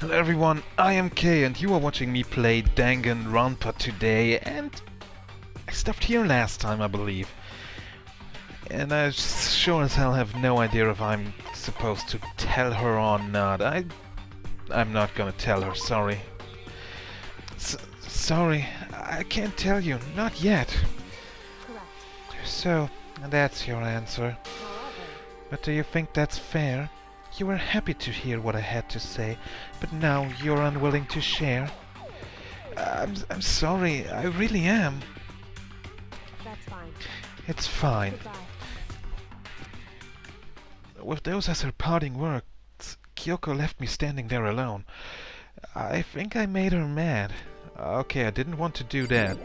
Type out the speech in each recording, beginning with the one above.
Hello everyone, I am Kay and you are watching me play Danganronpa today, and I stopped here last time, I believe. And I sure as hell have no idea if I'm supposed to tell her or not. I'm not gonna tell her, sorry. Sorry, I can't tell you, not yet. Correct. So, that's your answer. However, But do you think that's fair? You were happy to hear what I had to say, but now you're unwilling to share. I'm sorry, I really am. that's fine. It's fine. Goodbye. With those as her parting words, Kyoko left me standing there alone. I think I made her mad. Okay, I didn't want to do that.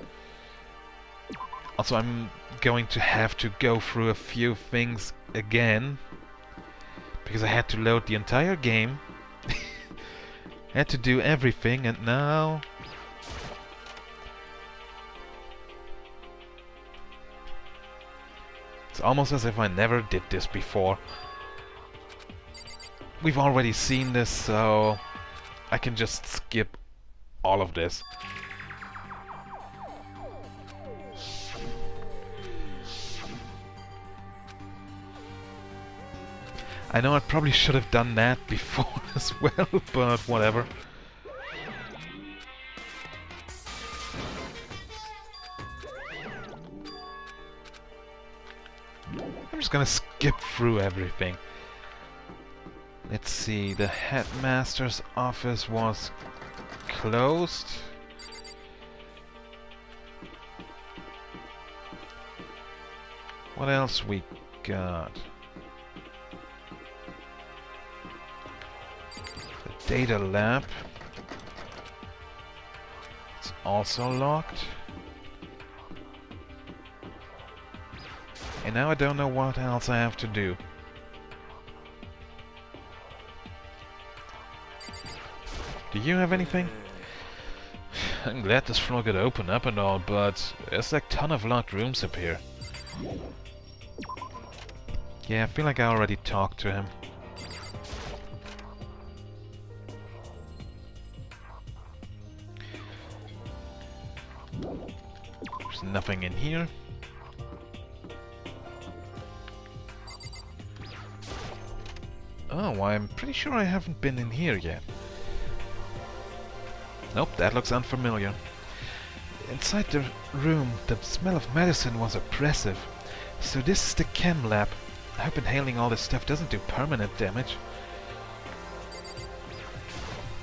Also, I'm going to have to go through a few things again, because I had to load the entire game. Had to do everything, and now... It's almost as if I never did this before. We've already seen this, so I can just skip all of this. I know I probably should have done that before as well, but whatever. I'm just gonna skip through everything. Let's see, the headmaster's office was closed. What else we got? The data lab. It's also locked. And now I don't know what else I have to do. Do you have anything? I'm glad this floor could open up and all, but there's like a ton of locked rooms up here. Yeah, I feel like I already talked to him. There's nothing in here. Oh, I'm pretty sure I haven't been in here yet. Nope, that looks unfamiliar. Inside the room, the smell of medicine was oppressive. So this is the chem lab. I hope inhaling all this stuff doesn't do permanent damage.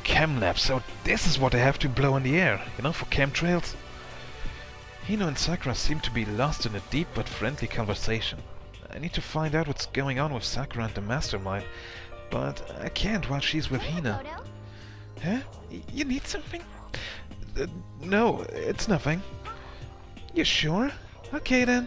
Chem lab, so this is what I have to blow in the air, you know, for chemtrails? Hino and Sakura seem to be lost in a deep but friendly conversation. I need to find out what's going on with Sakura and the Mastermind, but I can't while she's with Hina. Photo? Huh? You need something? No, it's nothing. You sure? Okay then.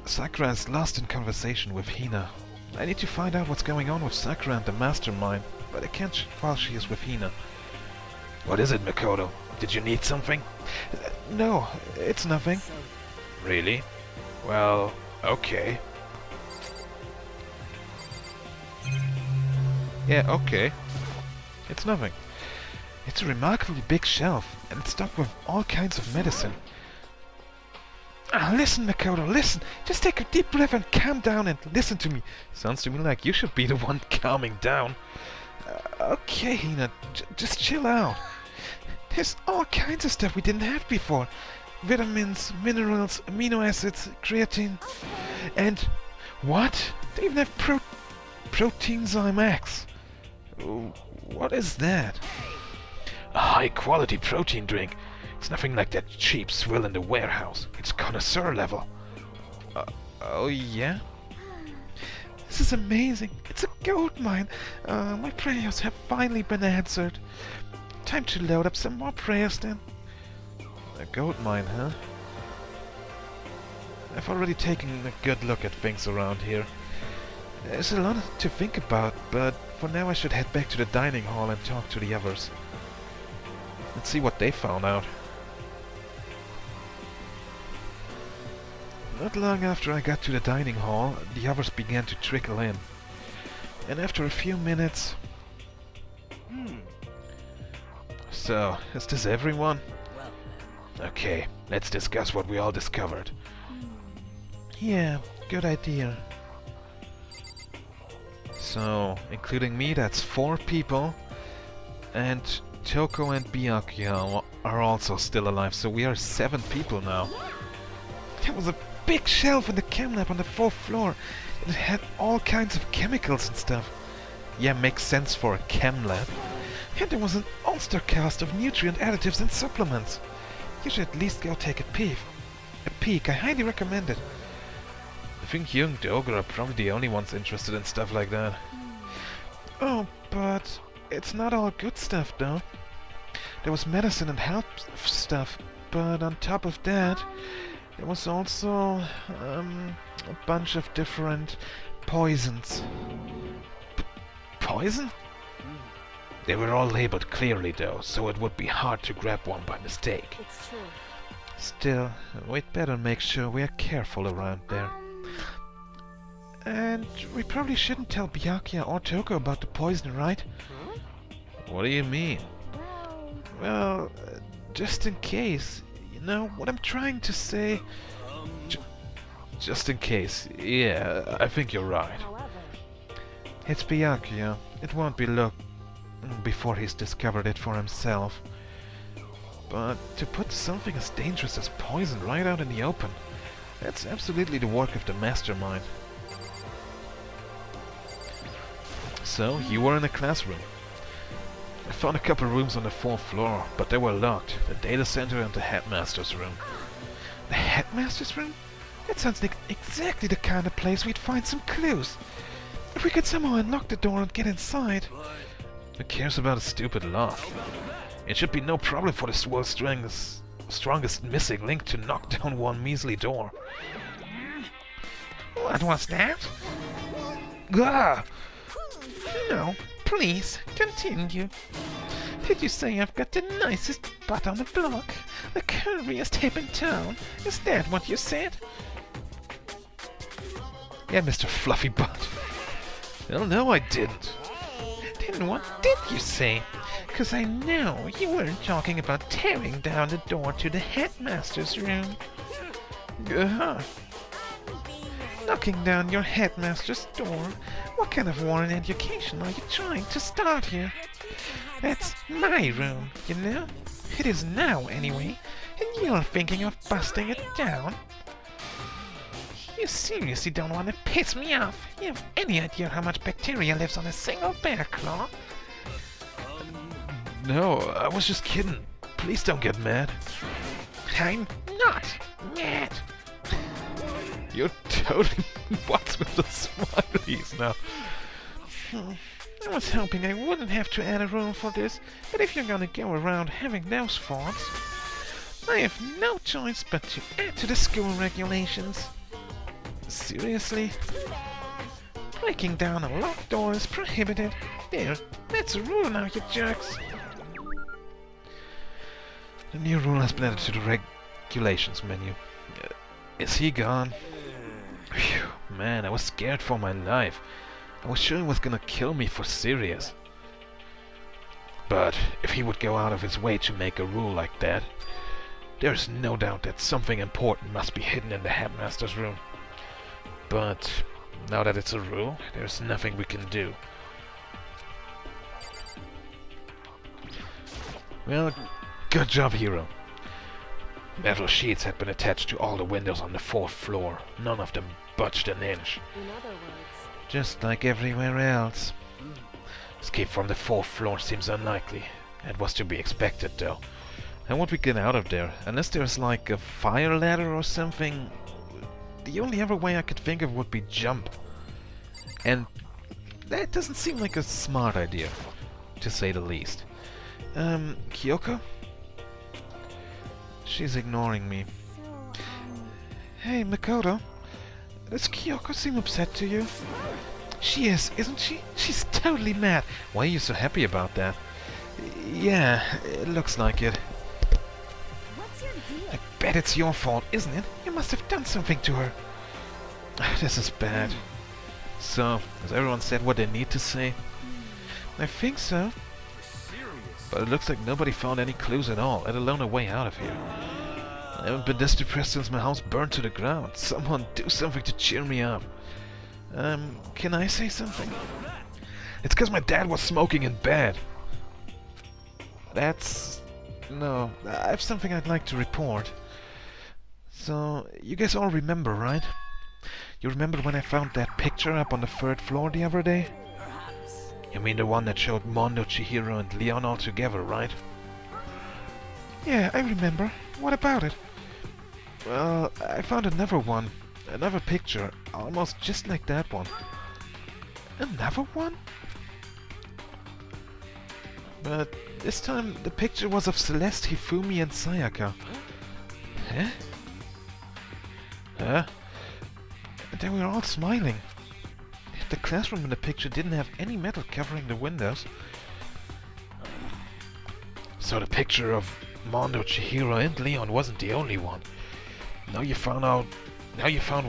Sakura is lost in conversation with Hina. I need to find out what's going on with Sakura and the Mastermind, but I can't while she is with Hina. What is it, Makoto? Did you need something? No, it's nothing. Really? Well, okay. Yeah, okay. It's nothing. It's a remarkably big shelf, and it's stocked with all kinds of medicine. Ah, listen, Makoto, listen! Just take a deep breath and calm down and listen to me. Sounds to me like you should be the one calming down. Okay, Hina, just chill out. There's all kinds of stuff we didn't have before. Vitamins, minerals, amino acids, creatine, and... What? They even have Proteinzyme X. What is that? A high-quality protein drink. It's nothing like that cheap swill in the warehouse. It's connoisseur level. Oh yeah? This is amazing. It's a gold mine. My prayers have finally been answered. Time to load up some more prayers then. A gold mine, huh? I've already taken a good look at things around here. There's a lot to think about, but for now I should head back to the dining hall and talk to the others. Let's see what they found out. Not long after I got to the dining hall, the others began to trickle in. And after a few minutes... So, is this everyone? Okay, let's discuss what we all discovered. Yeah, good idea. So, including me, that's 4 people. And Kyoko and Byakuya are also still alive, so we are 7 people now. There was a big shelf in the chem lab on the 4th floor. It had all kinds of chemicals and stuff. Yeah, makes sense for a chem lab. And there was an all-star cast of nutrient additives and supplements. You should at least go take a peek. I highly recommend it. I think you and Doga are probably the only ones interested in stuff like that. Oh, but it's not all good stuff, though. There was medicine and health stuff, but on top of that, there was also a bunch of different poisons. Poison? They were all labeled clearly, though, so it would be hard to grab one by mistake. It's true. Still, we'd better make sure we're careful around there. And we probably shouldn't tell Byakuya or Toko about the poison, right? Huh? What do you mean? Well, Well, just in case. You know what I'm trying to say? Just in case. Yeah, I think you're right. however, It's Byakuya. It won't be long before he's discovered it for himself. But to put something as dangerous as poison right out in the open, that's absolutely the work of the mastermind. So, you were in a classroom. I found a couple rooms on the 4th floor, but they were locked. The data center and the headmaster's room. The headmaster's room? That sounds like exactly the kind of place we'd find some clues. If we could somehow unlock the door and get inside. Who cares about a stupid lock? It should be no problem for the world's strongest missing link to knock down one measly door. What was that? Gah! No, please, continue. Did you say I've got the nicest butt on the block? The curviest hip in town? Is that what you said? Yeah, Mr. Fluffy Butt. Well, no, I didn't. Then what did you say? 'Cause I know you weren't talking about tearing down the door to the headmaster's room. Knocking down your headmaster's door? What kind of war and education are you trying to start here? That's my room, you know? It is now, anyway, and you're thinking of busting it down? You seriously don't want to piss me off? You have any idea how much bacteria lives on a single bear claw? No, I was just kidding. Please don't get mad. I'm not mad. You're totally what's with the smileys now. I was hoping I wouldn't have to add a rule for this, but if you're gonna go around having those thoughts, I have no choice but to add to the school regulations. Seriously? Breaking down a locked door is prohibited. There, that's a rule now, you jerks. The new rule has been added to the regulations menu. Is he gone? Phew, man, I was scared for my life. I was sure he was gonna kill me for serious. But if he would go out of his way to make a rule like that, there's no doubt that something important must be hidden in the headmaster's room. But now that it's a rule, there's nothing we can do. Well, good job, hero. Metal sheets had been attached to all the windows on the 4th floor. None of them budged an inch. in other words, Just like everywhere else. Escape from the 4th floor seems unlikely. It was to be expected, though. How would we get out of there? Unless there's like a fire ladder or something. The only other way I could think of would be jump. And that doesn't seem like a smart idea, to say the least. Kyoko? She's ignoring me. so, Hey, Makoto. Does Kyoko seem upset to you? She is, isn't she? She's totally mad. Why are you so happy about that? Yeah, it looks like it. what's your deal? I bet it's your fault, isn't it? You must have done something to her. This is bad. So, has everyone said what they need to say? I think so. But it looks like nobody found any clues at all, let alone a way out of here. I haven't been this depressed since my house burned to the ground. Someone do something to cheer me up. Can I say something? It's because my dad was smoking in bed. No, I have something I'd like to report. So, you guys all remember, right? You remember when I found that picture up on the 3rd floor the other day? You mean the one that showed Mondo, Chihiro and Leon all together, right? Yeah, I remember. What about it? Well, I found another one. Another picture, almost just like that one. Another one? But this time the picture was of Celeste, Hifumi and Sayaka. Huh? Huh? They were all smiling. The classroom in the picture didn't have any metal covering the windows. So the picture of Mondo, Chihiro and Leon wasn't the only one. Now you found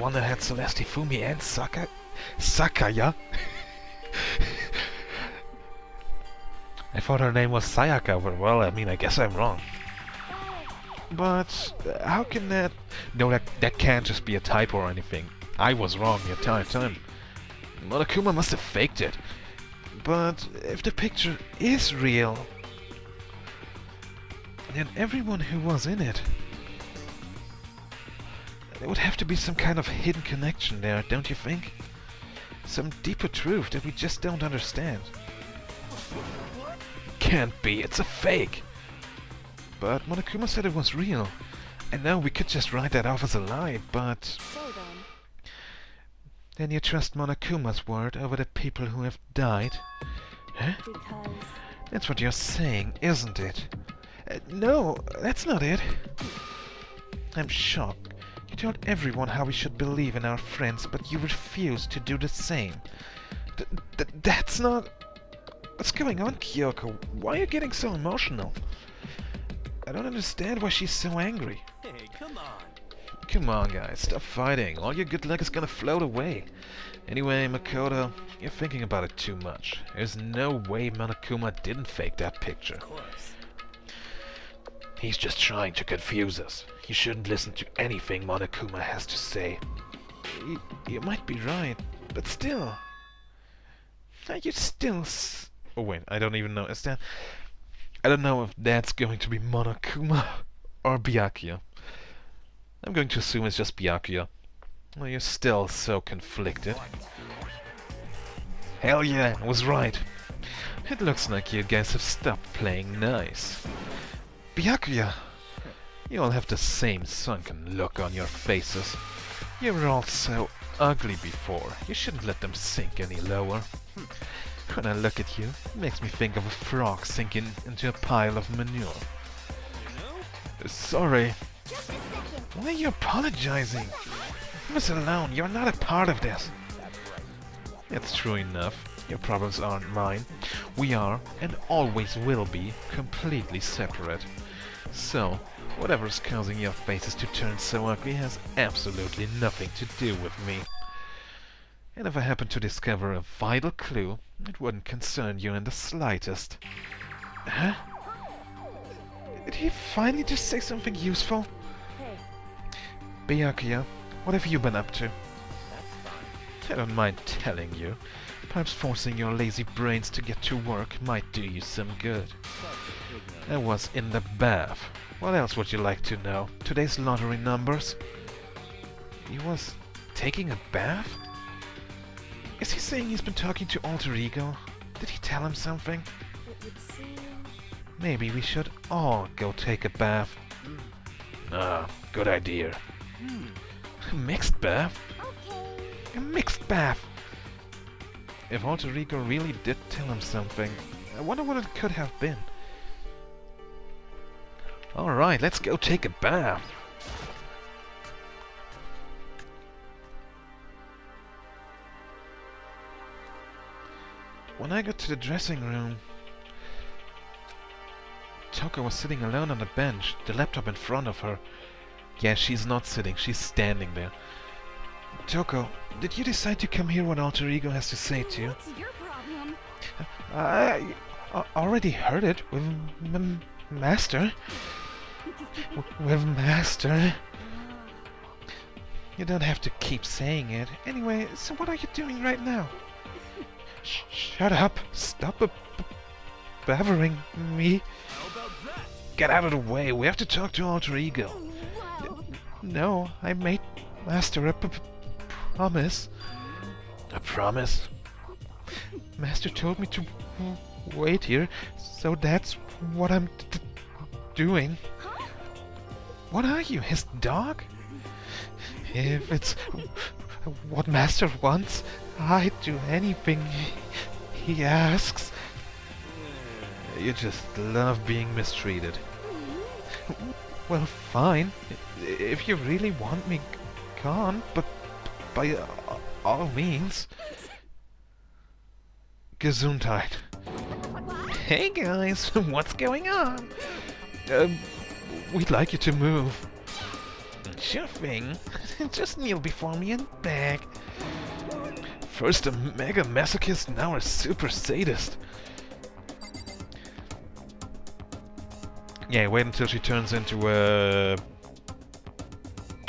one that had Celeste, Hifumi and Sakaya? I thought her name was Sayaka, but well, I mean, I guess I'm wrong. But how can that... No, that can't just be a typo or anything. I was wrong the entire time. Monokuma must have faked it. But if the picture is real, then everyone who was in it... There would have to be some kind of hidden connection there, don't you think? Some deeper truth that we just don't understand. Can't be, it's a fake! But Monokuma said it was real. And now we could just write that off as a lie, but... So then... Then you trust Monokuma's word over the people who have died? Huh? Because... That's what you're saying, isn't it? No, that's not it. I'm shocked. You told everyone how we should believe in our friends, but you refused to do the same. That's not... What's going on, Kyoko? Why are you getting so emotional? I don't understand why she's so angry. Hey, come on. Come on, guys, stop fighting. All your good luck is gonna float away. Anyway, Makoto, you're thinking about it too much. There's no way Monokuma didn't fake that picture. Of course. He's just trying to confuse us. You shouldn't listen to anything Monokuma has to say. You might be right, but still... You still... Oh wait, I don't even know. Is that... I don't know if that's going to be Monokuma or Byakuya. I'm going to assume it's just Byakuya. Well, you're still so conflicted. Hell yeah, I was right. It looks like you guys have stopped playing nice. Byakuya! You all have the same sunken look on your faces. You were all so ugly before. You shouldn't let them sink any lower. When I look at you, it makes me think of a frog sinking into a pile of manure. Sorry. Just a second. Why are you apologizing? Leave us alone. You're not a part of this. It's true enough. Your problems aren't mine. We are, and always will be, completely separate. So, whatever's causing your faces to turn so ugly has absolutely nothing to do with me. And if I happen to discover a vital clue, it wouldn't concern you in the slightest. Huh? Did he finally just say something useful? Hey, Byakuya, what have you been up to? I don't mind telling you. Perhaps forcing your lazy brains to get to work might do you some good. I was in the bath. What else would you like to know? Today's lottery numbers? He was taking a bath? Is he saying he's been talking to Alter Ego? Did he tell him something? it would seem... Maybe we should all go take a bath. Ah, good idea. A mixed bath? Okay. A mixed bath! If Alter Ego really did tell him something, I wonder what it could have been. Alright, let's go take a bath. When I got to the dressing room, Toko was sitting alone on the bench, the laptop in front of her. Yeah, she's not sitting, she's standing there. Kyoko, did you decide to come here what Alter Ego has to say to you? What's your problem? I already heard it with Master. With Master. You don't have to keep saying it. Anyway, so what are you doing right now? Shut up! Stop babbering me. Get out of the way. We have to talk to Alter Ego. Wow. No, I made Master a promise. A promise? Master told me to wait here, so that's what I'm doing. What are you, his dog? If it's what Master wants, I'd do anything he asks. You just love being mistreated. Well, fine. If you really want me gone, but by all means. Gesundheit. Hey guys, what's going on? We'd like you to move. Sure thing. Just kneel before me and beg. First a mega masochist, now a super sadist. Yeah, wait until she turns into a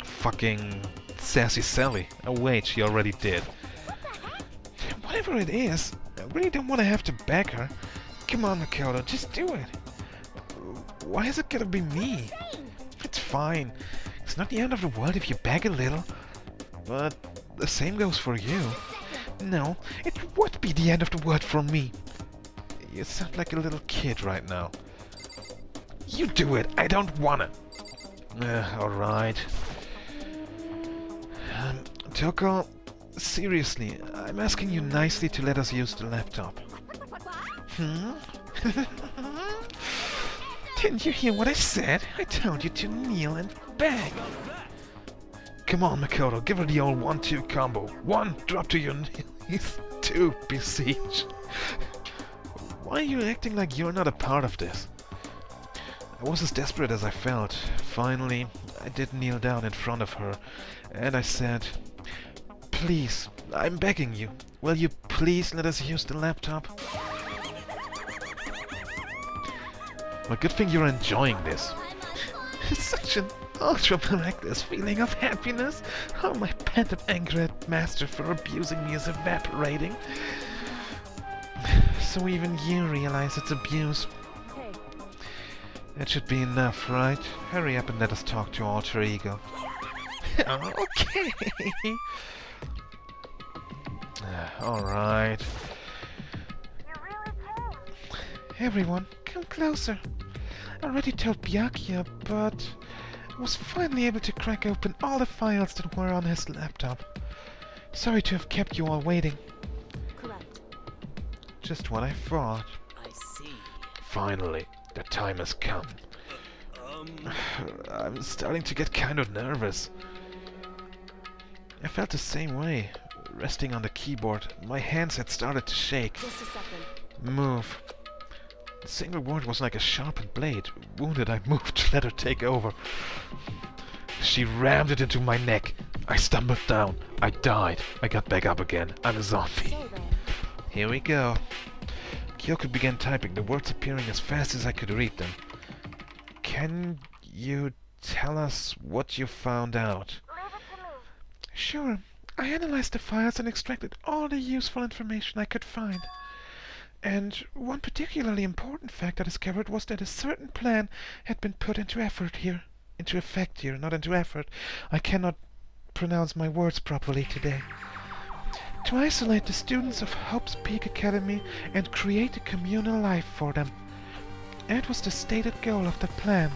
fucking sassy Sally. Oh wait, she already did. Whatever it is, I really don't want to have to beg her. Come on, Makoto, just do it. Why is it gonna be me? It's fine. It's not the end of the world if you beg a little. But the same goes for you. No, it would be the end of the world for me. You sound like a little kid right now. You do it, I don't wanna. Alright. Kyoko, seriously, I'm asking you nicely to let us use the laptop. Hmm? Didn't you hear what I said? I told you to kneel and beg. Come on, Makoto, give her the old 1-2 combo. 1, drop to your knees. 2, beseech. Why are you acting like you're not a part of this? I was as desperate as I felt. Finally, I did kneel down in front of her, and I said, "Please, I'm begging you. Will you please let us use the laptop?" Well, good thing you're enjoying this. Such an ultra-miraculous feeling of happiness. Oh, my pent-up anger at Master for abusing me is evaporating. So even you realize it's abuse. Hey, That should be enough, right? Hurry up and let us talk to Alter Ego. Okay. Alright. Everyone, come closer. I already told Byakuya, but I was finally able to crack open all the files that were on his laptop. Sorry to have kept you all waiting. correct. Just what I thought. I see. Finally, the time has come. I'm starting to get kind of nervous. I felt the same way. Resting on the keyboard, my hands had started to shake. Just a second. Move. The single word was like a sharpened blade. Wounded, I moved to let her take over. She rammed it into my neck. I stumbled down. I died. I got back up again. I'm a zombie. So then, Here we go. Kyoko began typing, the words appearing as fast as I could read them. Can you tell us what you found out? Sure. I analyzed the files and extracted all the useful information I could find. And one particularly important fact I discovered was that a certain plan had been put into effect here. Into effect here, not into effort. I cannot pronounce my words properly today. To isolate the students of Hope's Peak Academy and create a communal life for them. And it was the stated goal of the plan.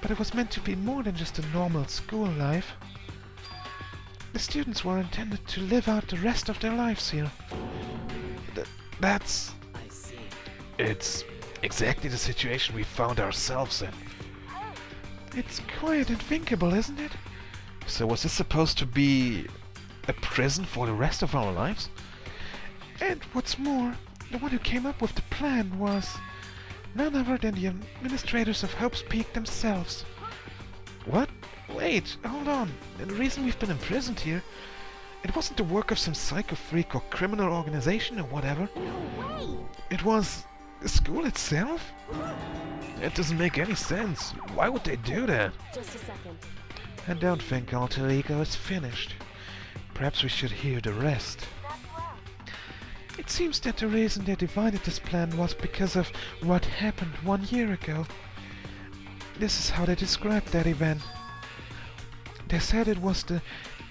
But it was meant to be more than just a normal school life. The students were intended to live out the rest of their lives here. That's... I see. It's exactly the situation we found ourselves in. It's quite unthinkable, isn't it? So was this supposed to be a prison for the rest of our lives? And what's more, the one who came up with the plan was none other than the administrators of Hope's Peak themselves. What? Wait, hold on. The reason we've been imprisoned here, it wasn't the work of some psycho freak or criminal organization or whatever. No way! It was the school itself? It doesn't make any sense. Why would they do that? Just a second. I don't think Alter Ego is finished. Perhaps we should hear the rest. It seems that the reason they divided this plan was because of what happened 1 year ago. This is how they described that event. They said it was the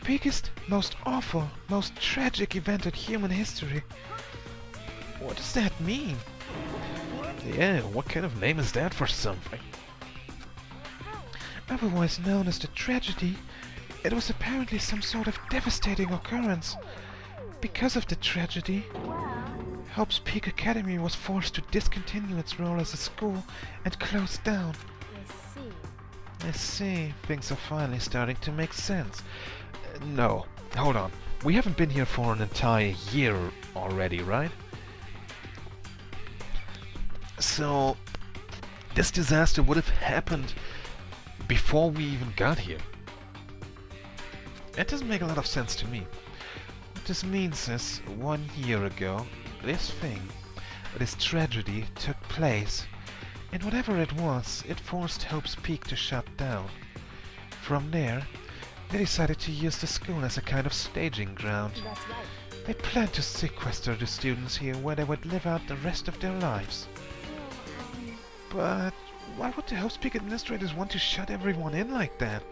biggest, most awful, most tragic event in human history. What does that mean? Yeah, what kind of name is that for something? Otherwise known as the tragedy, it was apparently some sort of devastating occurrence. Because of the tragedy, Hope's Peak Academy was forced to discontinue its role as a school and close down. I see. I see. Things are finally starting to make sense. No, hold on. We haven't been here for an entire year already, right? So, this disaster would have happened before we even got here. That doesn't make a lot of sense to me. What this means is, 1 year ago, this tragedy took place, and whatever it was, it forced Hope's Peak to shut down. From there, they decided to use the school as a kind of staging ground. That's right. They planned to sequester the students here where they would live out the rest of their lives. But why would the Hope's Peak administrators want to shut everyone in like that?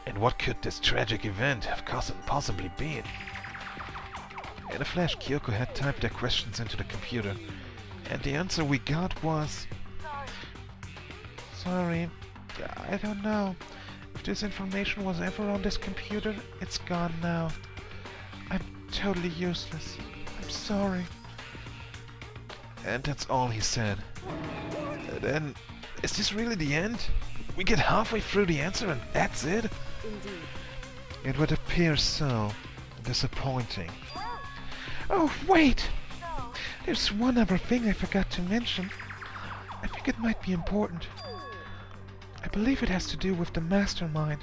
And what could this tragic event have possibly been? In a flash, Kyoko had typed their questions into the computer, and the answer we got was... Sorry, I don't know. If this information was ever on this computer, it's gone now. I'm totally useless. I'm sorry. And that's all he said. Then, is this really the end? We get halfway through the answer and that's it? Indeed. It would appear so. Disappointing. Oh, wait! There's one other thing I forgot to mention. I think it might be important. I believe it has to do with the mastermind.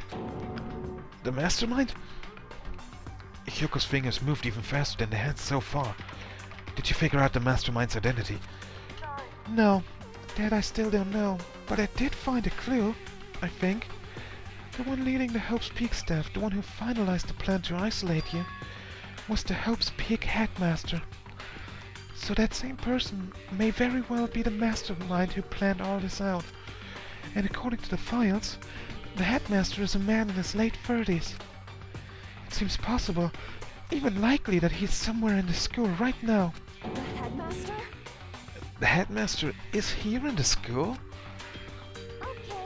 The mastermind? Kyoko's fingers moved even faster than they had so far. Did you figure out the mastermind's identity? No, that I still don't know. But I did find a clue, I think. The one leading the Hope's Peak staff, the one who finalized the plan to isolate you, was the Hope's Peak headmaster. So that same person may very well be the mastermind who planned all this out. And according to the files, the headmaster is a man in his late 30s. It seems possible, even likely, that he's somewhere in the school right now. The headmaster? The headmaster is here in the school? Okay.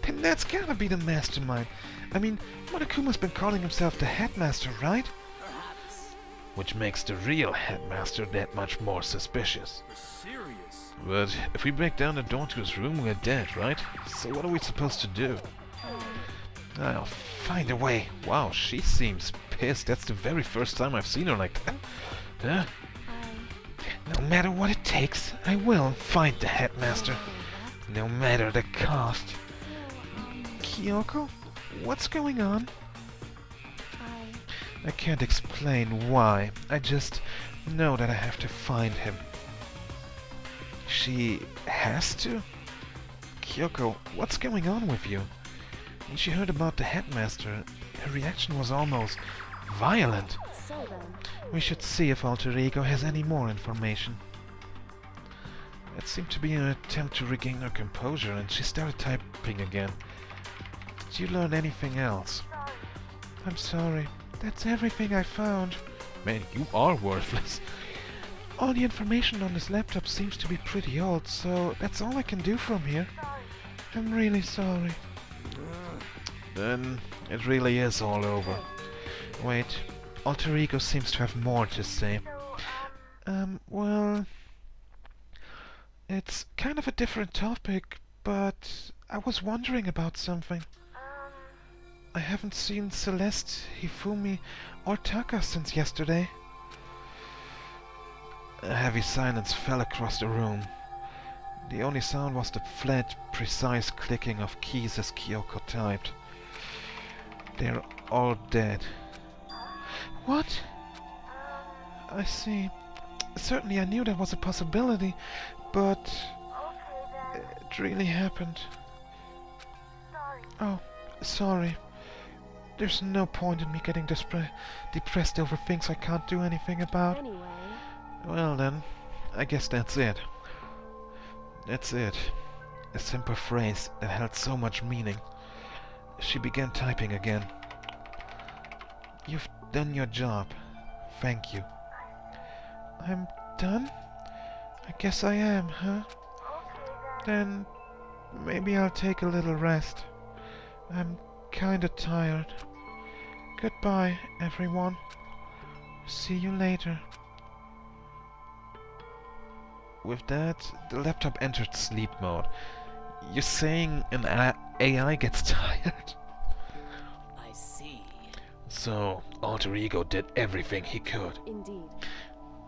Then that's gotta be the mastermind. I mean, Monokuma's been calling himself the headmaster, right? Perhaps. Which makes the real headmaster that much more suspicious. Serious. But if we break down the door to his room, we're dead, right? So what are we supposed to do? I'll find a way. Wow, she seems pissed. That's the very first time I've seen her like that. Huh? No matter what it takes, I will find the headmaster. No matter the cost. Kyoko? What's going on? I can't explain why. I just know that I have to find him. She has to? Kyoko, what's going on with you? When she heard about the headmaster, her reaction was almost violent. So then, We should see if Alter Ego has any more information. It seemed to be an attempt to regain her composure, and she started typing again. Did you learn anything else? I'm sorry. That's everything I found. Man, you are worthless. All the information on this laptop seems to be pretty old, so that's all I can do from here. I'm really sorry. Then it really is all over. Wait, Alter Ego seems to have more to say. Well... It's kind of a different topic, but I was wondering about something. I haven't seen Celeste, Hifumi, or Taka since yesterday. A heavy silence fell across the room. The only sound was the flat, precise clicking of keys as Kyoko typed. They're all dead. What? I see. Certainly I knew that was a possibility, but it really happened. Oh, sorry. There's no point in me getting depressed over things I can't do anything about. Anyway, Well then, I guess that's it. That's it. A simple phrase that held so much meaning. She began typing again. You've done your job. Thank you. I'm done? I guess I am, huh? Then maybe I'll take a little rest. I'm kinda tired. Goodbye, everyone. See you later. With that, the laptop entered sleep mode. You're saying an AI gets tired? I see. So, Alter Ego did everything he could. indeed.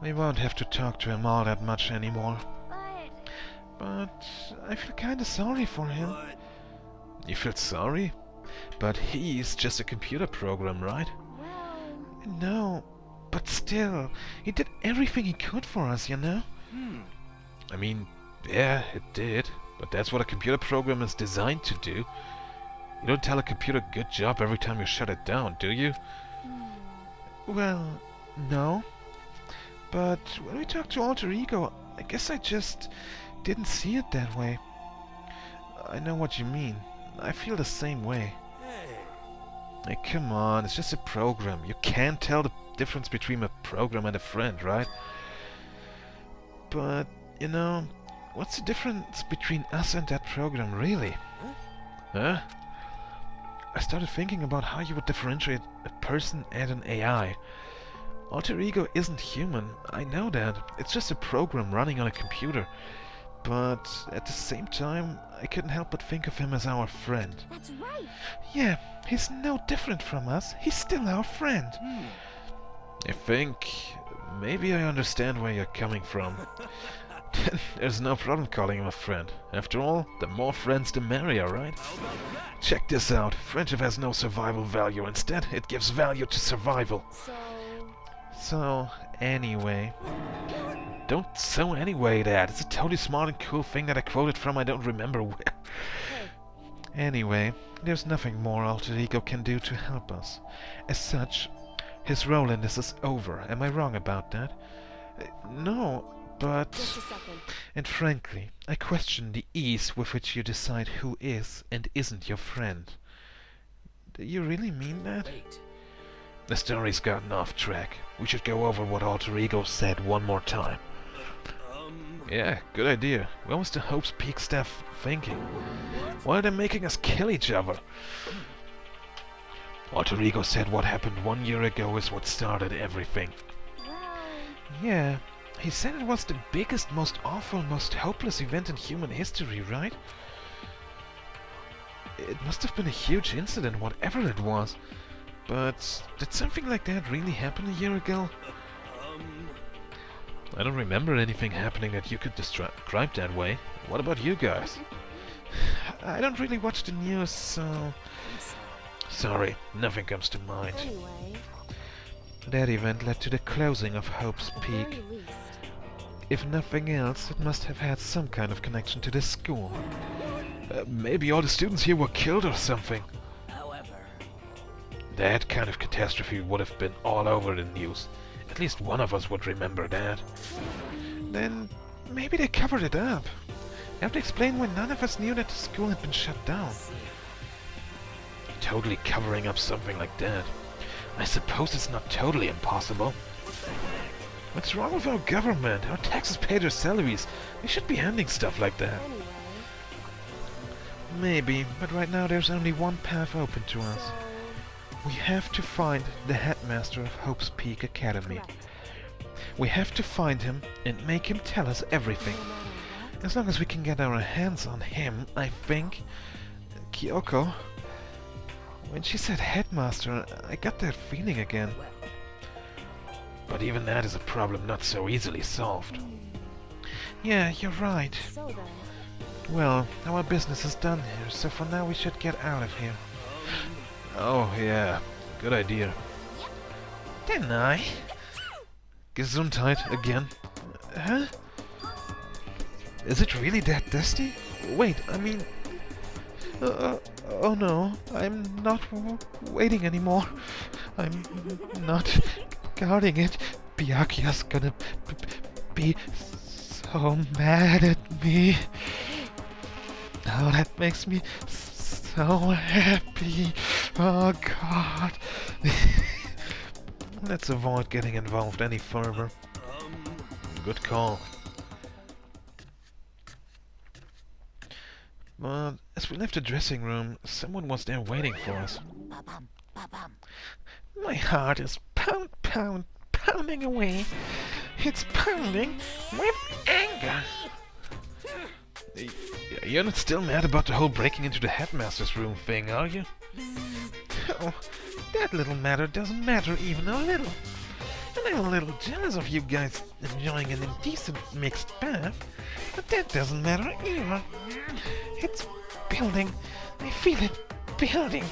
We won't have to talk to him all that much anymore. But But I feel kinda sorry for him. What? You feel sorry? But he's just a computer program, right? well, No, but still, he did everything he could for us, you know? I mean, yeah, it did. But that's what a computer program is designed to do. You don't tell a computer good job every time you shut it down, do you? Well, no. But when we talked to Alter Ego, I guess I just didn't see it that way. I know what you mean. I feel the same way. Hey. Hey, come on, it's just a program. You can't tell the difference between a program and a friend, right? But, you know, what's the difference between us and that program, really? Huh? I started thinking about how you would differentiate a person and an AI. Alter Ego isn't human, I know that. It's just a program running on a computer. But at the same time, I couldn't help but think of him as our friend. that's right. Yeah, he's no different from us. He's still our friend. I think maybe I understand where you're coming from. There's no problem calling him a friend. After all, the more friends the merrier, right? How about that? Check this out. Friendship has no survival value. Instead, it gives value to survival. So, anyway. Don't so anyway that. It's a totally smart and cool thing that I quoted from I don't remember where. Hey, Anyway, there's nothing more Alter Ego can do to help us. As such, his role in this is over. Am I wrong about that? No, but... just a second. And frankly, I question the ease with which you decide who is and isn't your friend. Do you really mean that? Wait. The story's gotten off track. We should go over what Alter Ego said one more time. Yeah, good idea. What was the Hope's Peak staff thinking? Why are they making us kill each other? Alter Ego said what happened 1 year ago is what started everything. Well, Yeah, he said it was the biggest, most awful, most hopeless event in human history, right? It must have been a huge incident, whatever it was. But did something like that really happen a year ago? I don't remember anything happening that you could describe that way. What about you guys? I don't really watch the news, so... I'm sorry. Sorry, nothing comes to mind. anyway, That event led to the closing of Hope's at the Peak. very least. If nothing else, it must have had some kind of connection to this school. Maybe all the students here were killed or something. However, That kind of catastrophe would have been all over the news. At least one of us would remember that. Then maybe they covered it up. Have to explain why none of us knew that the school had been shut down. Totally covering up something like that. I suppose it's not totally impossible. What's wrong with our government? Our taxes pay their salaries. They should be handling stuff like that. Anyway, Maybe, but right now there's only one path open to us. so... We have to find the headmaster of Hope's Peak Academy. correct. We have to find him and make him tell us everything. No matter what. As long as we can get our hands on him, I think. Kyoko. When she said headmaster, I got that feeling again. well, But even that is a problem not so easily solved. Yeah, you're right. So then, Well, our business is done here, so for now we should get out of here. Oh, yeah. Good idea. Didn't I? Gesundheit again. Huh? Is it really that dusty? Wait, I mean... oh no, I'm not waiting anymore. I'm not guarding it. Byakuya's gonna be so mad at me. Oh, that makes me so happy. Oh god. Let's avoid getting involved any further. Good call. But as we left the dressing room, someone was there waiting for us. My heart is pounding away. It's pounding with anger. You're not still mad about the whole breaking into the headmaster's room thing, are you? Oh, that little matter doesn't matter even a little. And I'm a little jealous of you guys enjoying an indecent mixed bath, but that doesn't matter either. It's building. I feel it building.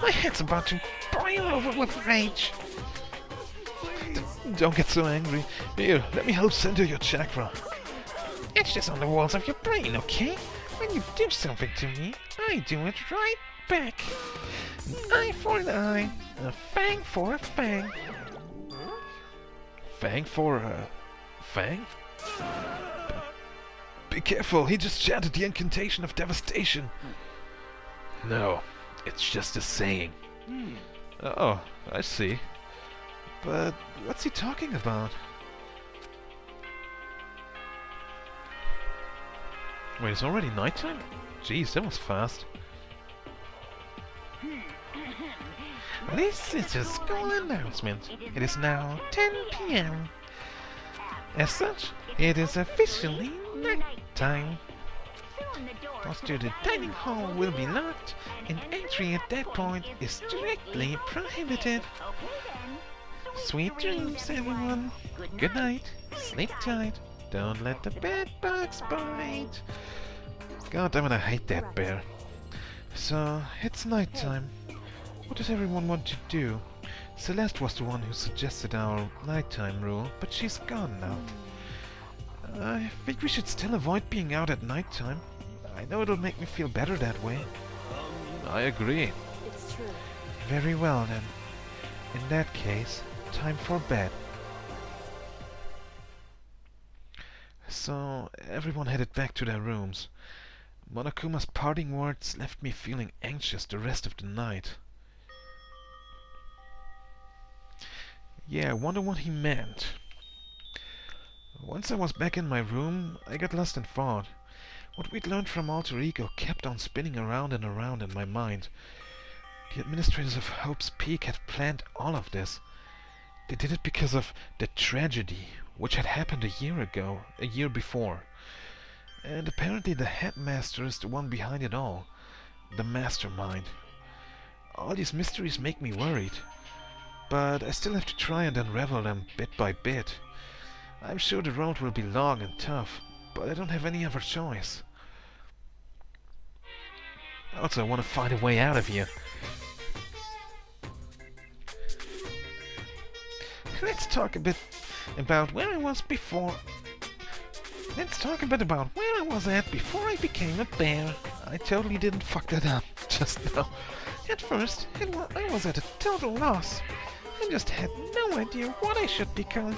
My head's about to boil over with rage. Don't get so angry. Here, let me help center your chakra. It's just on the walls of your brain, okay? When you do something to me, I do it right back. An eye for an eye, a fang for a fang. Fang for a fang? Be careful, he just chanted the incantation of devastation. No, it's just a saying. Oh, I see. But what's he talking about? Wait, it's already nighttime? Jeez, that was fast. This is a school announcement. It is now 10 p.m. As such, it is officially night time. Doors to the dining hall will be locked, and entry at that point is strictly prohibited. Sweet dreams, everyone. Good night. Sleep tight. Don't let the bed bugs bite. God damn it, I hate that bear. So, it's night time. What does everyone want to do? Celeste was the one who suggested our nighttime rule, but she's gone now. I think we should still avoid being out at nighttime. I know it'll make me feel better that way. I agree. it's true. Very well then. In that case, time for bed. So, everyone headed back to their rooms. Monokuma's parting words left me feeling anxious the rest of the night. Yeah, I wonder what he meant. Once I was back in my room, I got lost in thought. What we'd learned from Alter Ego kept on spinning around and around in my mind. The administrators of Hope's Peak had planned all of this. They did it because of the tragedy, which had happened a year before. And apparently the headmaster is the one behind it all. The mastermind. All these mysteries make me worried. But I still have to try and unravel them bit by bit. I'm sure the road will be long and tough, but I don't have any other choice. Also, I want to find a way out of here. Let's talk a bit about where I was before. Let's talk a bit about where I was at before I became a bear. I totally didn't fuck that up just now. At first, I was at a total loss. I just had no idea what I should become.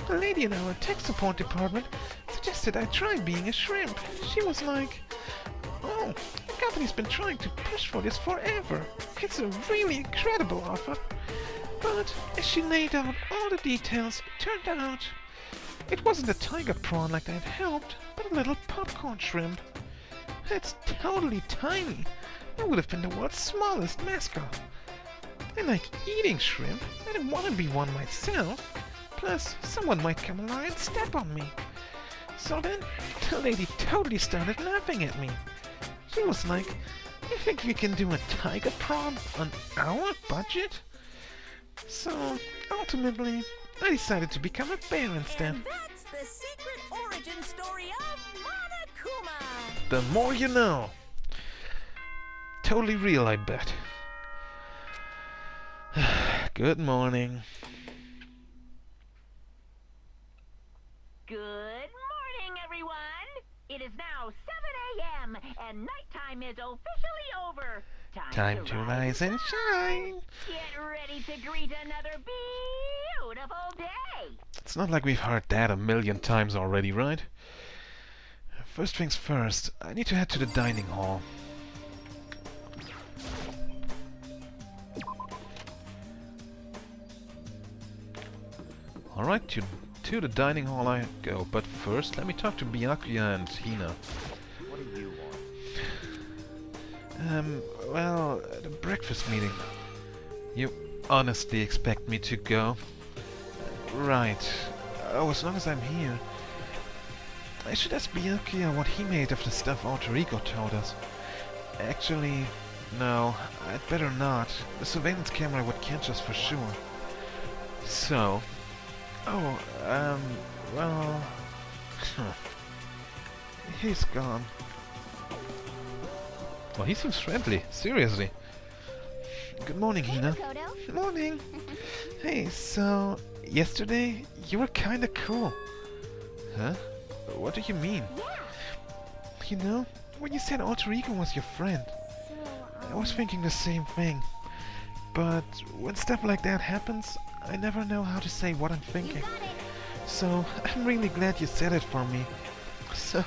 The lady in our tech support department suggested I try being a shrimp. She was like, "Oh, the company's been trying to push for this forever. It's a really incredible offer." But as she laid out all the details, it turned out it wasn't a tiger prawn like I'd hoped, but a little popcorn shrimp. It's totally tiny. I would have been the world's smallest mascot. I like eating shrimp. I didn't want to be one myself. Plus, someone might come along and step on me. So then, the lady totally started laughing at me. She was like, "You think we can do a tiger prawn on our budget?" So, ultimately, I decided to become a bear instead. And that's the secret origin The more you know. Totally real, I bet. Good morning. Good morning, everyone. It is now 7 a.m. and nighttime is officially over. Time to rise and shine. Get ready to greet another beautiful day. It's not like we've heard that a million times already, right? First things first, I need to head to the dining hall. Alright, to the dining hall I go, but first let me talk to Byakuya and Hina. What do you want? Well, the breakfast meeting. You honestly expect me to go? Right. Oh, as long as I'm here. I should ask Byakuya what he made of the stuff Alter Ego told us. Actually, no, I'd better not. The surveillance camera would catch us for sure. So... Oh, well... He's gone. Well, he seems friendly, seriously. Good morning, Hina. Good morning. Hey, so... Yesterday, you were kinda cool. Huh? What do you mean? You know, when you said Alter Ego was your friend, I was thinking the same thing. But when stuff like that happens, I never know how to say what I'm thinking. So, I'm really glad you said it for me. So,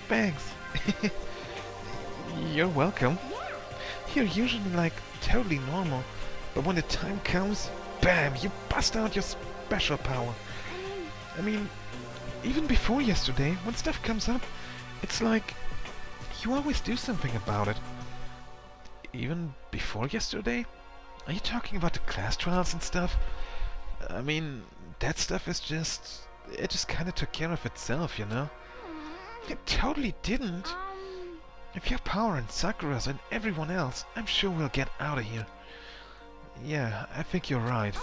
thanks. You're welcome. You're usually like totally normal, but when the time comes, bam, you bust out your special power. I mean, even before yesterday, when stuff comes up, it's like you always do something about it. Even before yesterday? Are you talking about the class trials and stuff? I mean, that stuff is just... It just kinda took care of itself, you know? It totally didn't. If you have power and Sakura's and everyone else, I'm sure we'll get out of here. Yeah, I think you're right.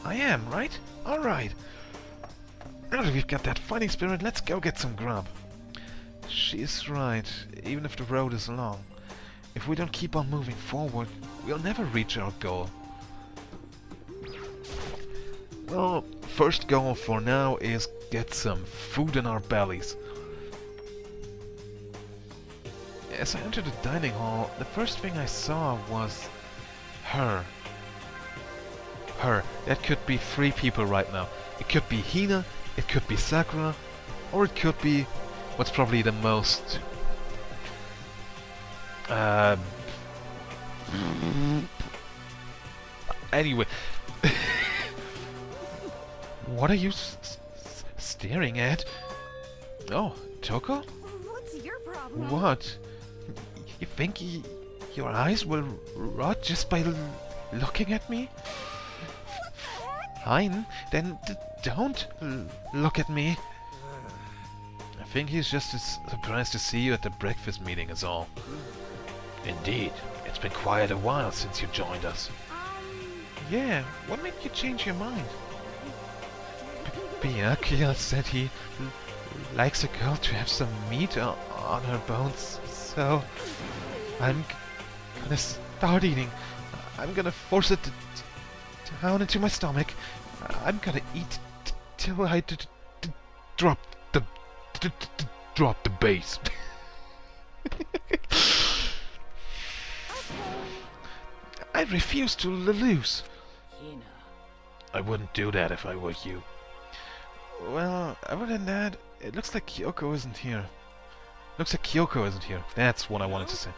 I am, right? Alright. Now that we've got that fighting spirit, let's go get some grub. She's right, even if the road is long. If we don't keep on moving forward, we'll never reach our goal. Well, first goal for now is get some food in our bellies. As I entered the dining hall, the first thing I saw was her. Her. That could be 3 people right now. It could be Hina, it could be Sakura, or it could be what's probably the most... Anyway. What are you staring at? Oh, Toko? What's your problem? What? You think your eyes will rot just by looking at me? Fine, then don't look at me. I think he's just as surprised to see you at the breakfast meeting is all. Indeed, it's been quite a while since you joined us. Yeah, what made you change your mind? Byakuya said he likes a girl to have some meat on her bones, so I'm gonna start eating. I'm gonna force it down into my stomach. I'm gonna eat till I drop the base. I refuse to lose. Hina. I wouldn't do that if I were you. Well, other than that, it looks like Kyoko isn't here. Looks like Kyoko isn't here. That's what I wanted to say.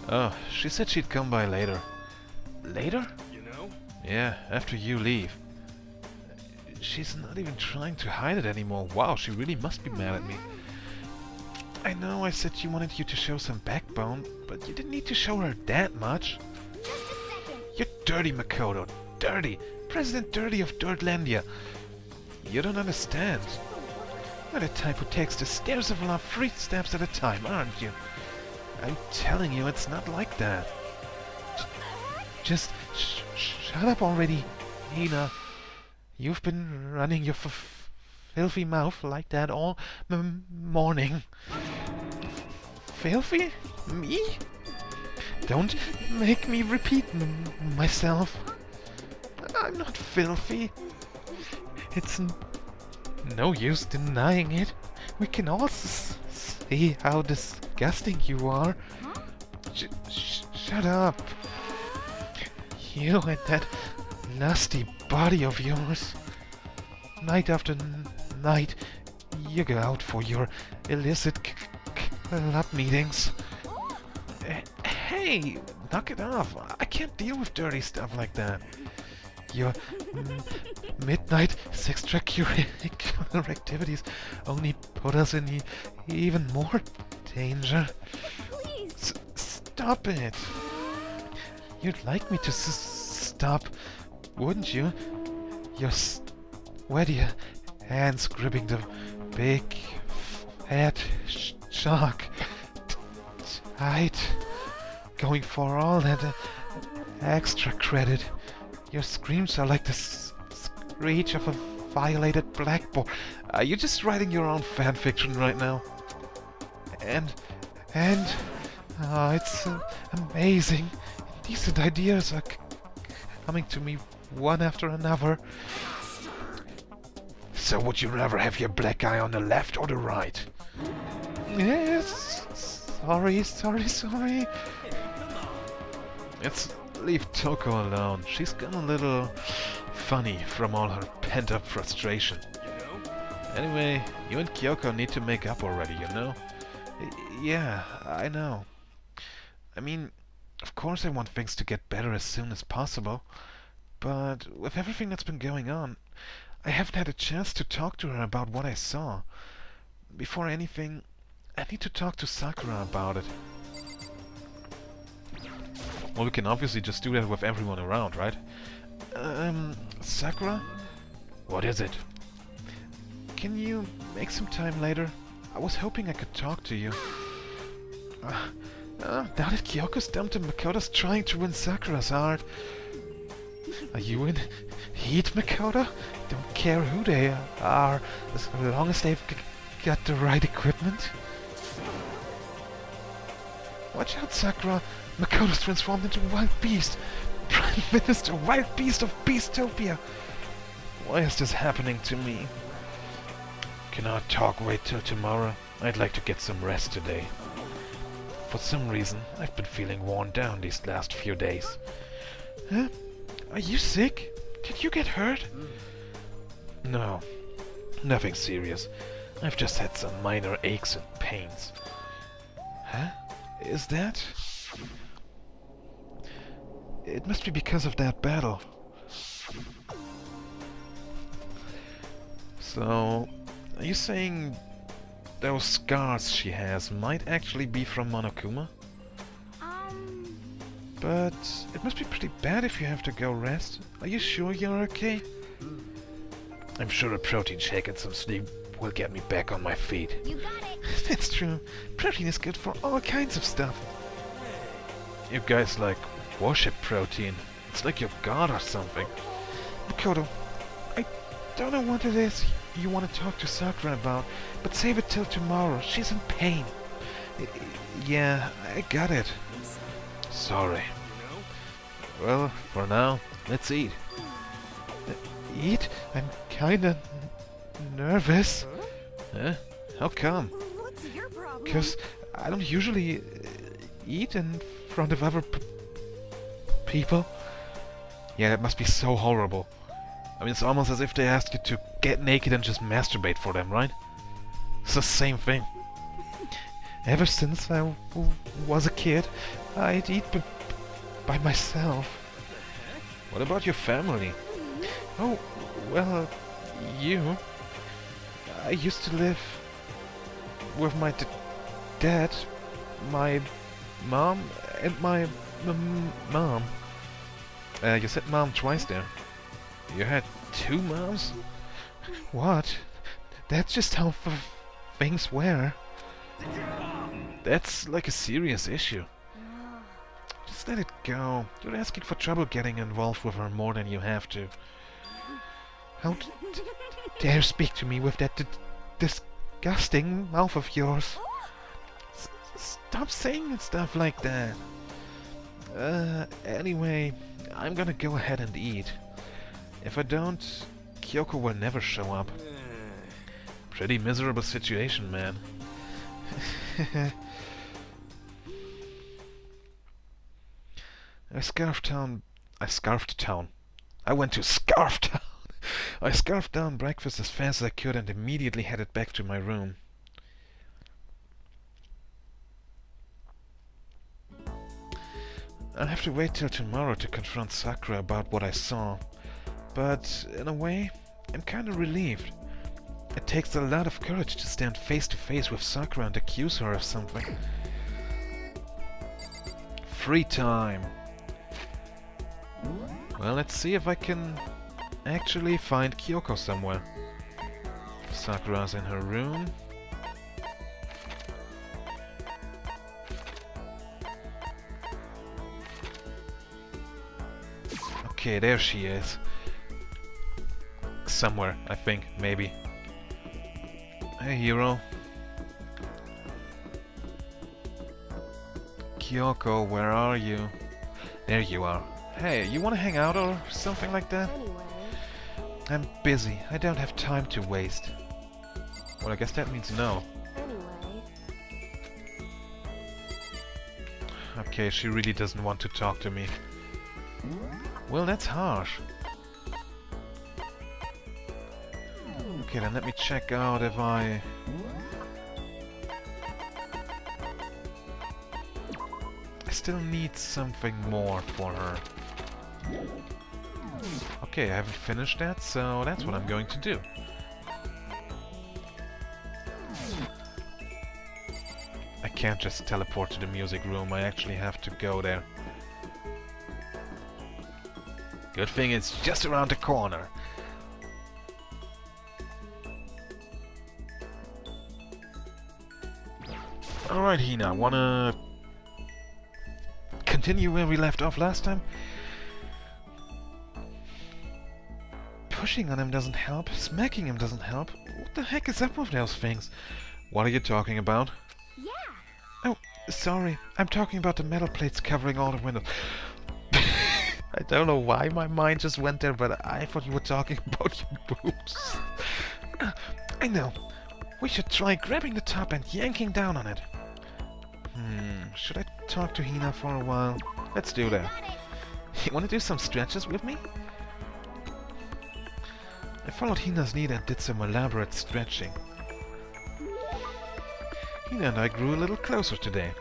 Oh, she said she'd come by later. Later? You know? Yeah, after you leave. She's not even trying to hide it anymore. Wow, she really must be mad at me. I know I said you wanted you to show some backbone, but you didn't need to show her that much. You're dirty, Makoto. Dirty. President Dirty of Dirtlandia. You don't understand. You're the type who takes the stairs of love 3 steps at a time, aren't you? I'm telling you, it's not like that. Just shut up already, Hina. You've been running your filthy mouth like that all morning. Filthy? Me? Don't make me repeat myself. I'm not filthy. It's no use denying it. We can all see how disgusting you are. Shut up. You and that nasty body of yours. Night after night, you go out for your illicit club meetings. Hey, knock it off. I can't deal with dirty stuff like that. Your midnight extracurricular activities only put us in even more danger. Please. Stop it. You'd like me to stop, wouldn't you? Your sweaty hands gripping the big, fat shark. Tight. Going for all that extra credit. Your screams are like the screech of a violated blackboard. Are you just writing your own fanfiction right now? And it's amazing. Decent ideas are coming to me one after another. So would you rather have your black eye on the left or the right? Yes. Sorry. Let's leave Kyoko alone. She's gone a little funny from all her pent-up frustration. Anyway, you and Kyoko need to make up already, you know? Yeah, I know. I mean, of course I want things to get better as soon as possible, but with everything that's been going on, I haven't had a chance to talk to her about what I saw. Before anything, I need to talk to Sakura about it. Well, we can obviously just do that with everyone around, right? Sakura? What is it? Can you make some time later? I was hoping I could talk to you. Now that Kyoko's dumped and Makoto's trying to win Sakura's heart. Are you in heat, Makoto? Don't care who they are, as long as they've got the right equipment. Watch out, Sakura. Makoto's transformed into a wild beast. Prime Minister, wild beast of Beastopia. Why is this happening to me? Can our talk wait till tomorrow? I'd like to get some rest today. For some reason, I've been feeling worn down these last few days. Huh? Are you sick? Did you get hurt? No, nothing serious. I've just had some minor aches and pains. Huh? Is that? It must be because of that battle. So, are you saying those scars she has might actually be from Monokuma? But it must be pretty bad if you have to go rest. Are you sure you're okay? I'm sure a protein shake and some sleep will get me back on my feet. You got it. That's true. Protein is good for all kinds of stuff. You guys like worship protein. It's like your god or something. Makoto, I don't know what it is you want to talk to Sakura about, but save it till tomorrow. She's in pain. Yeah, I got it. Sorry. Well, for now, let's eat. Eat? I'm kinda nervous. Huh? How come? What's your problem? Because I don't usually eat in front of other people. Yeah, that must be so horrible. I mean, it's almost as if they asked you to get naked and just masturbate for them, right? It's the same thing. Ever since I was a kid, I'd eat by myself. What about your family? Oh, well, you. I used to live with my dad, my mom, and my mom. You said mom twice there. You had two moms? What? That's just how things were. That's like a serious issue. Just let it go. You're asking for trouble getting involved with her more than you have to. How dare speak to me with that disgusting mouth of yours? Stop saying stuff like that. Anyway, I'm gonna go ahead and eat. If I don't, Kyoko will never show up. Pretty miserable situation, man. I went to Scarf Town. I scarfed down breakfast as fast as I could and immediately headed back to my room. I'll have to wait till tomorrow to confront Sakura about what I saw. But, in a way, I'm kinda relieved. It takes a lot of courage to stand face to face with Sakura and accuse her of something. Free time. Well, let's see if I can actually find Kyoko somewhere. Sakura's in her room. Okay, there she is. Somewhere, I think, maybe. Hey, hero. Kyoko, where are you? There you are. Hey, you wanna hang out or something like that? Anyway. I'm busy. I don't have time to waste. Well, I guess that means no. Anyway. Okay, she really doesn't want to talk to me. Well, that's harsh. Okay, then let me check out if I still need something more for her. Okay, I haven't finished that, so that's what I'm going to do. I can't just teleport to the music room, I actually have to go there. Good thing it's just around the corner. Alright, Hina, wanna continue where we left off last time? Pushing on him doesn't help, smacking him doesn't help. What the heck is up with those things? What are you talking about? Yeah. Oh, sorry. I'm talking about the metal plates covering all the windows. I don't know why my mind just went there, but I thought you were talking about your boobs. I know. We should try grabbing the top and yanking down on it. Should I talk to Hina for a while? Let's do that. You wanna do some stretches with me? I followed Hina's lead and did some elaborate stretching. Hina and I grew a little closer today.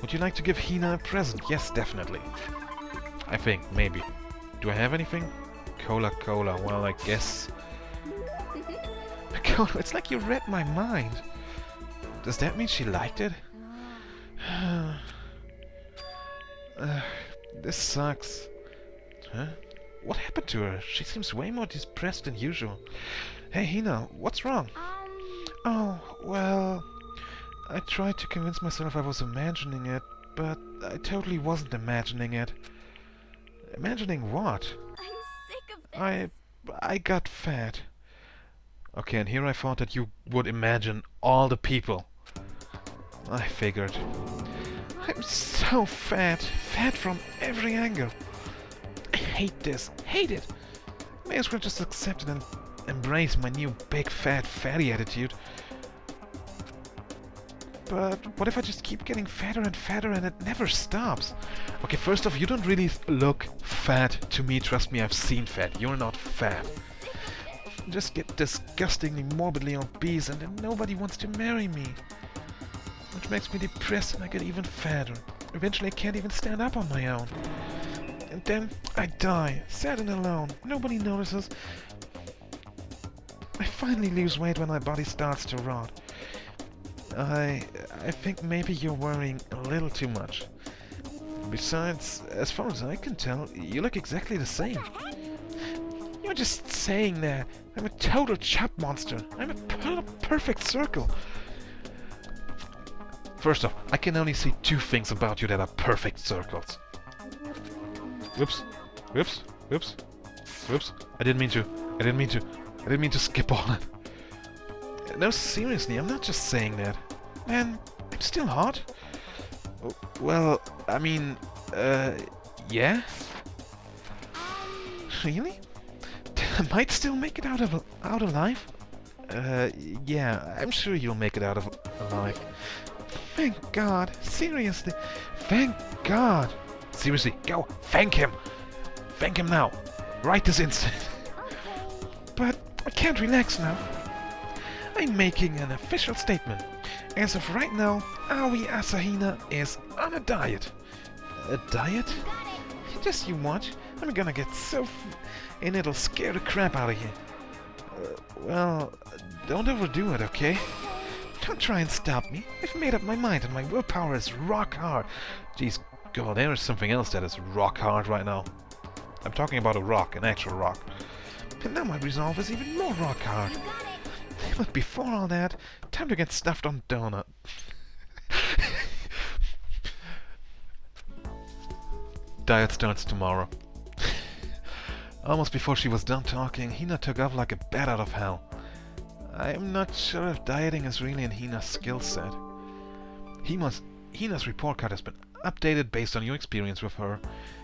Would you like to give Hina a present? Yes, definitely. I think, maybe. Do I have anything? Cola. Well, I guess... Cola, it's like you read my mind. Does that mean she liked it? This sucks. Huh? What happened to her? She seems way more depressed than usual. Hey, Hina, what's wrong? Oh, well... I tried to convince myself I was imagining it, but I totally wasn't imagining it. Imagining what? I'm sick of this. I got fat. Okay, and here I thought that you would imagine all the people. I figured. I'm so fat. Fat from every angle. I hate this. Hate it. May as well just accept it and embrace my new big fat fatty attitude. But what if I just keep getting fatter and fatter and it never stops? Okay, first off, you don't really look fat to me. Trust me, I've seen fat. You're not fat. Just get disgustingly morbidly obese and then nobody wants to marry me. Which makes me depressed and I get even fatter. Eventually I can't even stand up on my own. And then I die, sad and alone. Nobody notices. I finally lose weight when my body starts to rot. I think maybe you're worrying a little too much. Besides, as far as I can tell, you look exactly the same. You're just saying that. I'm a total chub monster. I'm a perfect circle. First off, I can only see two things about you that are perfect circles. Whoops. Whoops. Whoops. Whoops. I didn't mean to. I didn't mean to skip all it. No, seriously, I'm not just saying that. Man, I'm still hot. Oh, well, I mean, yeah? Really? I might still make it out alive? Yeah, I'm sure you'll make it out alive. Thank God. Seriously. Thank God. Seriously, go. Thank him. Thank him now. Right this instant. But I can't relax now. I'm making an official statement. As of right now, Aoi Asahina is on a diet. A diet? Just you watch. I'm gonna get so and it'll scare the crap out of you. Well, don't overdo it, okay? Don't try and stop me. I've made up my mind and my willpower is rock hard. Jeez, God, there is something else that is rock hard right now. I'm talking about a rock, an actual rock. And now my resolve is even more rock hard. But before all that, time to get stuffed on donut. Diet starts tomorrow. Almost before she was done talking, Hina took off like a bat out of hell. I'm not sure if dieting is really in Hina's skill set. Hina's report card has been updated based on your experience with her.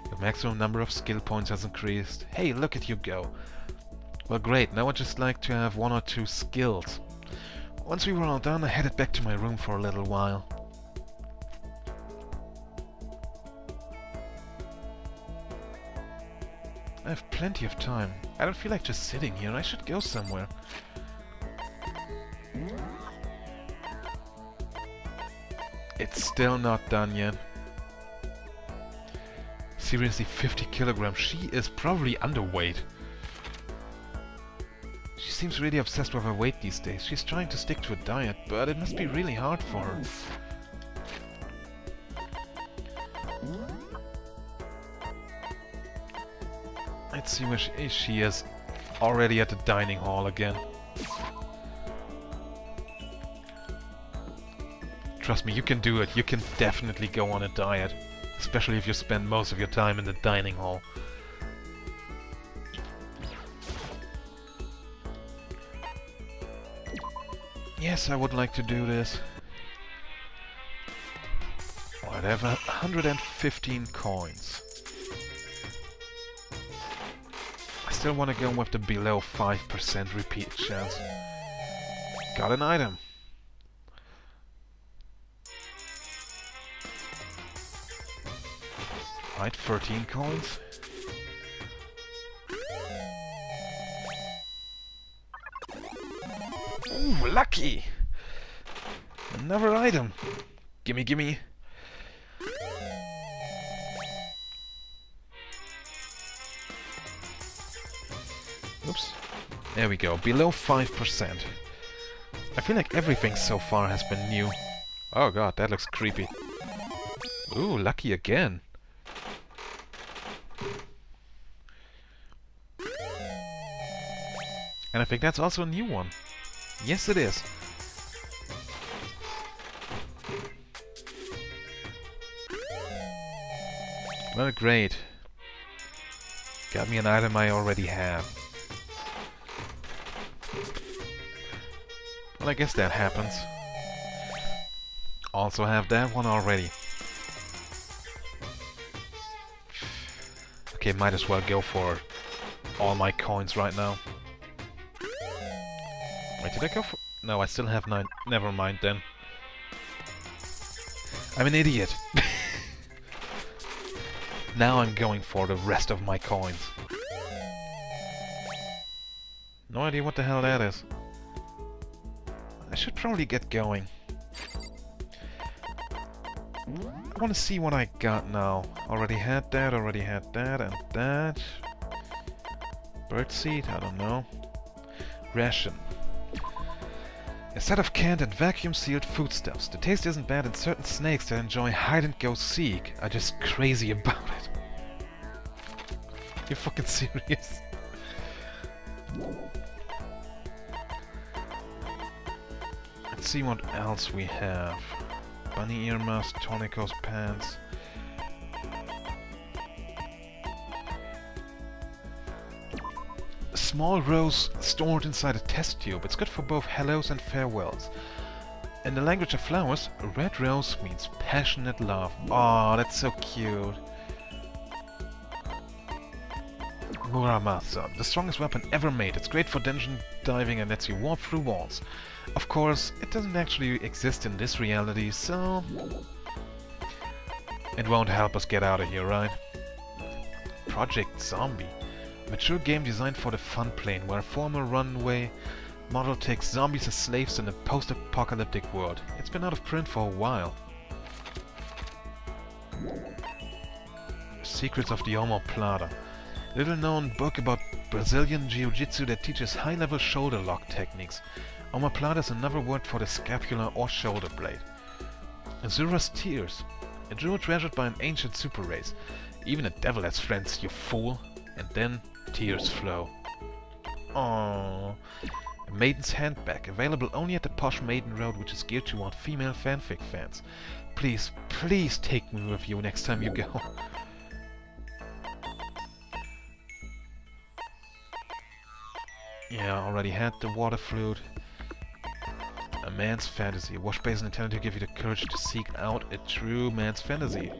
Your maximum number of skill points has increased. Hey, look at you go. Well, great, now I'd just like to have 1 or 2 skills. Once we were all done, I headed back to my room for a little while. I have plenty of time. I don't feel like just sitting here. I should go somewhere. It's still not done yet. Seriously, 50 kilograms. She is probably underweight. She seems really obsessed with her weight these days. She's trying to stick to a diet, but it must be really hard for her. Let's see where she is. Already at the dining hall again. Trust me, you can do it. You can definitely go on a diet. Especially if you spend most of your time in the dining hall. Yes, I would like to do this. Whatever, 115 coins. I still want to go with the below 5% repeat chance. Got an item. Right, 13 coins. Ooh, lucky! Another item. Gimme, gimme. Oops. There we go. Below 5%. I feel like everything so far has been new. Oh god, that looks creepy. Ooh, lucky again. And I think that's also a new one. Yes, it is. Well, great. Got me an item I already have. Well, I guess that happens. Also have that one already. Okay, might as well go for all my coins right now. Wait, did I go for... No, I still have 9. Never mind then. I'm an idiot. Now I'm going for the rest of my coins. No idea what the hell that is. I should probably get going. I want to see what I got now. Already had that, and that. Birdseed, I don't know. Ration. A set of canned and vacuum-sealed foodstuffs. The taste isn't bad and certain snakes that enjoy hide-and-go-seek are just crazy about it. You fucking serious? Let's see what else we have. Bunny ear mask, Tonico's pants. small rose stored inside a test tube. It's good for both hellos and farewells. In the language of flowers, a red rose means passionate love. Oh, that's so cute. Muramasa, the strongest weapon ever made. It's great for dungeon diving and lets you warp through walls. Of course, it doesn't actually exist in this reality, so it won't help us get out of here, right? Project Zombie. A mature game designed for the fun plane, where a former runway model takes zombies as slaves in a post-apocalyptic world. It's been out of print for a while. Secrets of the Omoplata. Little known book about Brazilian Jiu-Jitsu that teaches high-level shoulder lock techniques. Omoplata is another word for the scapula or shoulder blade. Azura's Tears. A jewel treasured by an ancient super race. Even a devil has friends, you fool. And then tears flow. Aww. A Maiden's Handbag, available only at the Posh Maiden Road, which is geared toward female fanfic fans. Please, please take me with you next time you go. Yeah, I already had the water flute. A man's fantasy. A wash basin intended to give you the courage to seek out a true man's fantasy.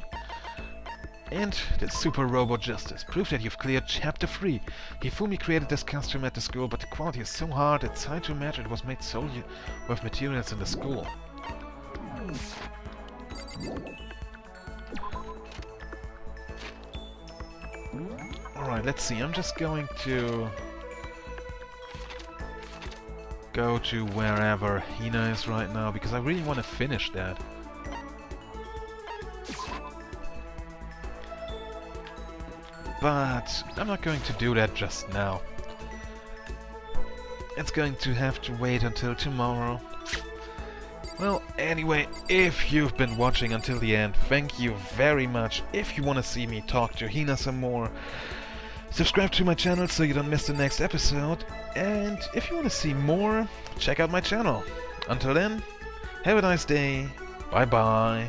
And the Super Robo Justice. Proof that you've cleared Chapter 3. Hifumi created this costume at the school, but the quality is so hard it's hard to imagine it was made solely with materials in the school. Alright, let's see. I'm just going to go to wherever Hina is right now, because I really want to finish that. But I'm not going to do that just now. It's going to have to wait until tomorrow. Well, anyway, if you've been watching until the end, thank you very much. If you want to see me talk to Hina some more, subscribe to my channel so you don't miss the next episode. And if you want to see more, check out my channel. Until then, have a nice day. Bye bye.